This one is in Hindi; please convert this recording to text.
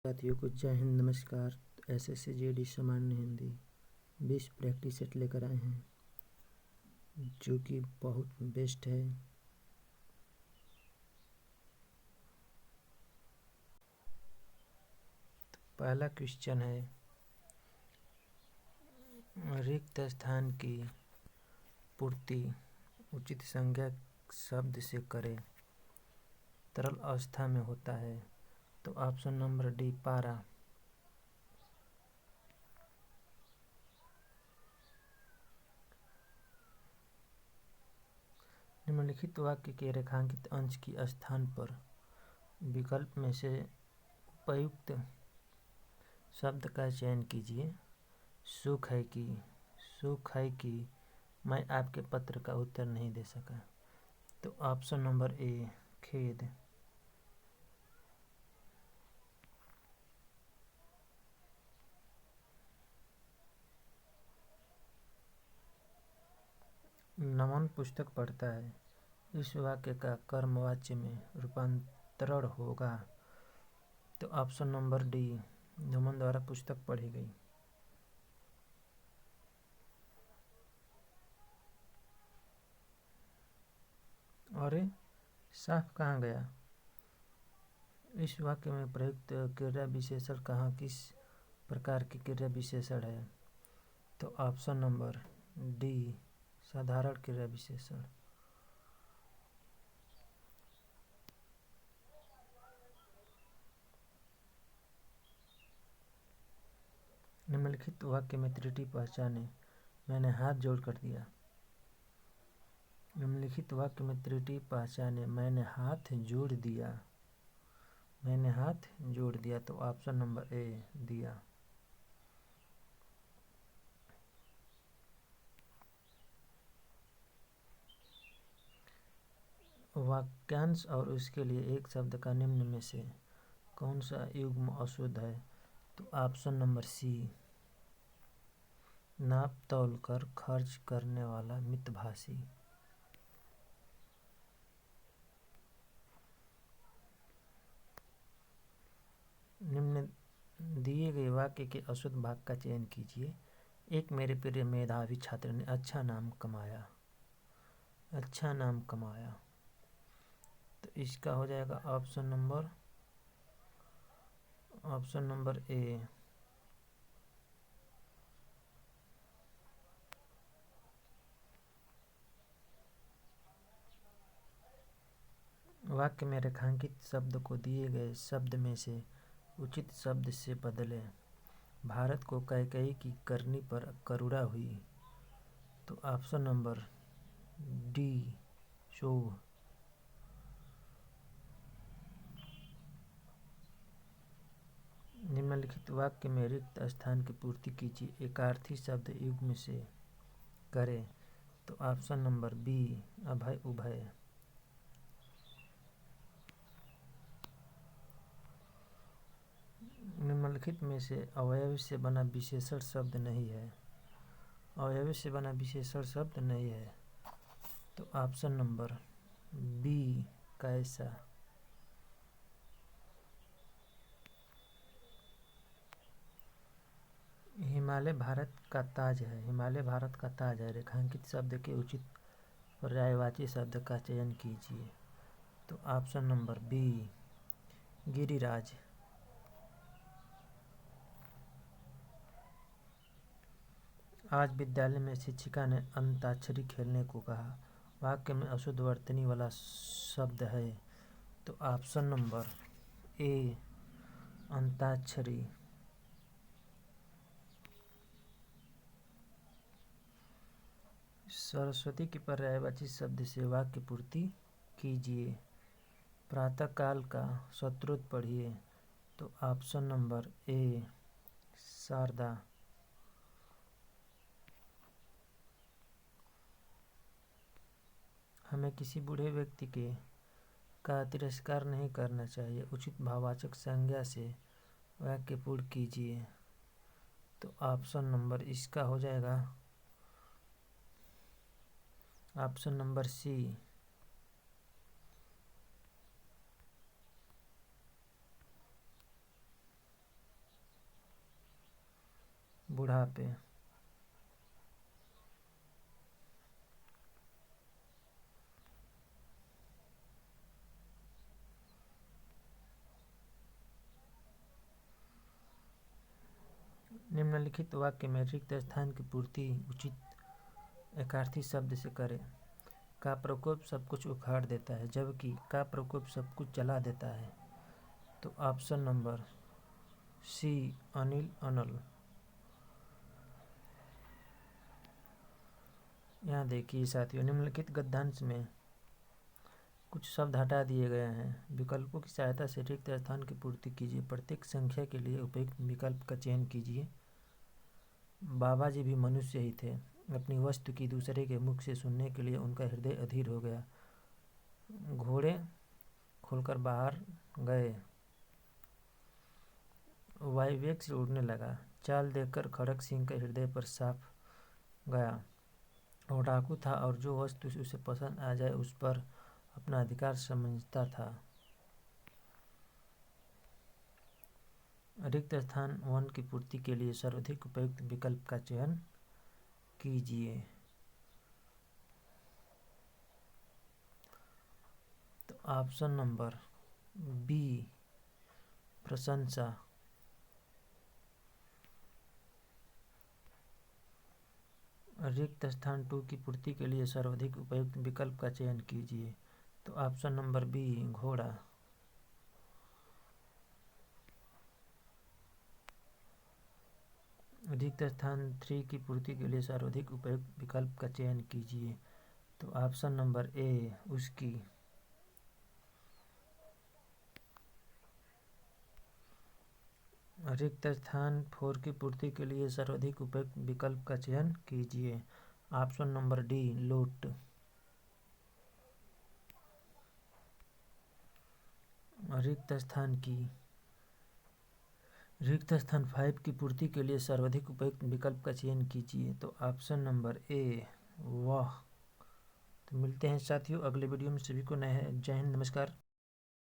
साथियों को जय हिंद, नमस्कार। एसएससी जीडी सामान्य हिंदी 20 प्रैक्टिस सेट लेकर आए हैं जो कि बहुत बेस्ट है। तो पहला क्वेश्चन है, रिक्त स्थान की पूर्ति उचित संज्ञा शब्द से करें, तरल अवस्था में होता है। तो ऑप्शन नंबर डी, पारा। निम्नलिखित वाक्य के रेखांकित अंश की स्थान पर विकल्प में से उपयुक्त शब्द का चयन कीजिए। सुख है कि मैं आपके पत्र का उत्तर नहीं दे सका। तो ऑप्शन नंबर ए, खेद। नमन पुस्तक पढ़ता है, इस वाक्य का कर्मवाच्य में रूपांतरण होगा। तो ऑप्शन नंबर डी, नमन द्वारा पुस्तक पढ़ी गई। अरे साफ कहाँ गया? इस वाक्य में प्रयुक्त क्रिया विशेषण कहाँ किस प्रकार की क्रिया विशेषण है? तो ऑप्शन नंबर डी, साधारण क्रिया विशेषण। निम्नलिखित वाक्य में त्रुटि पहचाने, मैंने हाथ जोड़ कर दिया। निम्नलिखित वाक्य में त्रुटि पहचाने, मैंने हाथ जोड़ दिया। तो ऑप्शन नंबर ए, दिया। वाक्यांश और उसके लिए एक शब्द का निम्न में से कौन सा युग्म अशुद्ध है? तो ऑप्शन नंबर सी, नाप तौल कर खर्च करने वाला मितभाषी। निम्न दिए गए वाक्य के अशुद्ध भाग का चयन कीजिए। एक मेरे प्रिय मेधावी छात्र ने अच्छा नाम कमाया। तो इसका हो जाएगा ऑप्शन नंबर ए। वाक्य में रेखांकित शब्द को दिए गए शब्द में से उचित शब्द से बदलें। भारत को कैकेयी की करनी पर करुणा हुई। तो ऑप्शन नंबर डी, शोभ। निम्नलिखित वाक्य में रिक्त स्थान की पूर्ति कीजिए, एकार्थी शब्द युग्म से करें। तो ऑप्शन नंबर बी, अभय उभय। निम्नलिखित में से अवयव से बना विशेषण शब्द नहीं है। तो ऑप्शन नंबर बी, कैसा। हिमालय भारत का ताज है। रेखांकित शब्द के उचित पर्यायवाची शब्द का चयन कीजिए। तो ऑप्शन नंबर बी, गिरिराज। आज विद्यालय में शिक्षिका ने अंताक्षरी खेलने को कहा। वाक्य में अशुद्ध वर्तनी वाला शब्द है। तो option number A, antakshari. Saraswati की पर्यायवाची शब्द से वाक्य पूर्ति कीजिए। प्रातः काल का शत्रुत पढ़िए। तो ऑप्शन नंबर ए, शारदा। हमें किसी बूढ़े व्यक्ति का तिरस्कार नहीं करना चाहिए। उचित भाववाचक संज्ञा से वाक्य पूर्ण कीजिए। तो ऑप्शन नंबर इसका हो जाएगा ऑप्शन नंबर सी, बुढ़ापे। निम्नलिखित वाक्य में रिक्त स्थान की पूर्ति उचित एकार्थी शब्द से करें। का प्रकोप सब कुछ उखाड़ देता है, जबकि का प्रकोप सब कुछ जला देता है। तो ऑप्शन नंबर सी अनिल अनल। यहाँ देखिए साथियों, निम्नलिखित गद्यांश में कुछ शब्द हटा दिए गए हैं। विकल्पों की सहायता से रिक्त स्थान की पूर्ति कीजिए। प्रत्येक संख्या के लिए उपयुक्त विकल्प का चयन कीजिए। बाबा जी भी मनुष्य ही थे। अपनी वस्तु की दूसरे के मुख से सुनने के लिए उनका हृदय अधीर हो गया। घोड़े खोलकर बाहर गए। वायुवेग से उड़ने लगा। चाल देखकर खड़क सिंह के हृदय पर साफ गया। वो डाकू था और जो वस्तु उसे पसंद आ जाए उस पर अपना अधिकार समझता था। रिक्त स्थान 1 की पूर्ति के लिए सर्वाधिक उपयुक्त विकल्प का चयन कीजिए। तो ऑप्शन नंबर बी प्रशंसा। रिक्त स्थान 2 की पूर्ति के लिए सर्वाधिक उपयुक्त विकल्प का चयन कीजिए। तो ऑप्शन नंबर बी घोड़ा। रिक्त स्थान 3 की पूर्ति के लिए सर्वाधिक उपयुक्त विकल्प का चयन कीजिए। तो ऑप्शन नंबर ए उसकी। रिक्त स्थान 4 की पूर्ति के लिए सर्वाधिक उपयुक्त विकल्प का चयन कीजिए। ऑप्शन नंबर डी लोट। रिक्त स्थान 5 की पूर्ति के लिए सर्वाधिक उपयुक्त विकल्प का चयन कीजिए। तो ऑप्शन नंबर ए वाह। तो मिलते हैं साथियों अगले वीडियो में। सभी को जय हिंद, नमस्कार।